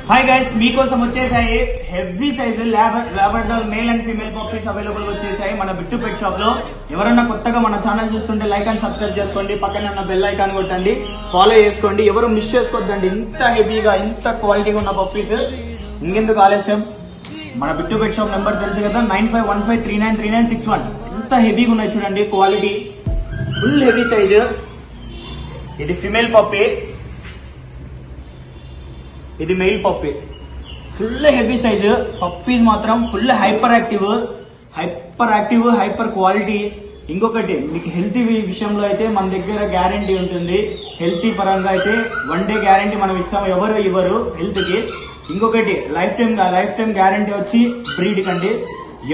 Hi guys, మీకోసం వచ్చేసాయి heavy size Labrador male and female puppies available వచ్చేసాయి మన బిట్టు పెట్ షాప్ లో. ఎవరన్నా కొత్తగా మన ఛానల్ చూస్తుంటే లైక్ అండ్ సబ్స్క్రైబ్ చేసుకోండి, పక్కన ఉన్న బెల్ ఐకాన్ కొట్టండి, ఫాలో చేసుకోండి. ఎవరు మిస్ చేసుకోవద్దండి, ఇంత హెవీగా ఇంత క్వాలిటీగా ఉన్న పప్పీస్. ఇంకెందుకు ఆలస్యం, మన బిట్టు పెట్ షాప్ నెంబర్ తెలుసు కదా, 9515393961. ఎంత హెవీగా ఉన్నాయి చూడండి, క్వాలిటీ ఫుల్ హెవీ సైజు. ఇది ఫిమేల్ పప్పీ, ఇది male puppy. Full heavy size puppies మాత్రం full hyper active hyper quality. ఇంకొకటి, మీకు హెల్తీ విషయంలో అయితే మన దగ్గర గ్యారంటీ ఉంటుంది. హెల్తీ పరంగా అయితే 1 day గ్యారంటీ మనం ఇస్తాం, ఎవరు ఇవ్వరు హెల్త్ కి. ఇంకొకటి, లైఫ్ టైం గ్యారంటీ వచ్చి బ్రీడ్ కండి.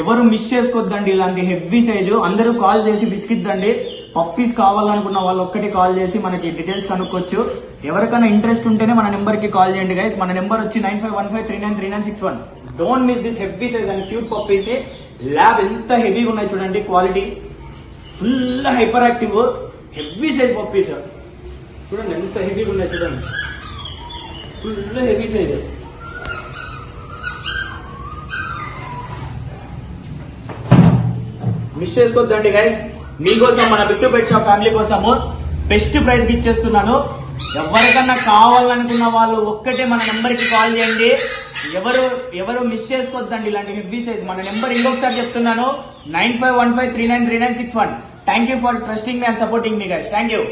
ఎవరు మిస్ చేసుకోవద్దండి ఇలాంటి హెవీ సైజు. అందరూ కాల్ చేసి విసిగిద్దండి. పప్పీస్ కావాలనుకున్న వాళ్ళు ఒక్కటి కాల్ చేసి మనకి డీటెయిల్స్ కనుక్కోవచ్చు. ఎవరికైనా ఇంట్రెస్ట్ ఉంటేనే మన నెంబర్ కి కాల్ చేయండి గైస్. మన నెంబర్ వచ్చి 9515393961. Don't miss this heavy size and cute puppies. Lab ఎంత హెవీగా ఉన్నాయి చూడండి, quality full hyper active heavy size puppies. చూడండి ఎంత హెవీగా ఉన్నాయి చూడండి, ఫుల్ హెవీ సైజ్. మిస్ చేసుకోవద్దండి గైస్. మీకోసం మన బిట్టు పెట్ షాప్ ఫ్యామిలీ కోసము బెస్ట్ ప్రైస్ కి ఇచ్చేస్తున్నాను. ఎవరికన్నా కావాలనుకున్న వాళ్ళు ఒక్కటే మన నెంబర్ కి కాల్ చేయండి. ఎవరు మిస్ చేసుకోవద్దండి ఇలాంటి హెవీ సైజ్. మన నెంబర్ ఇంకొకసారి చెప్తున్నాను, 9515393961. Thank you for trusting me and supporting me guys. Thank you.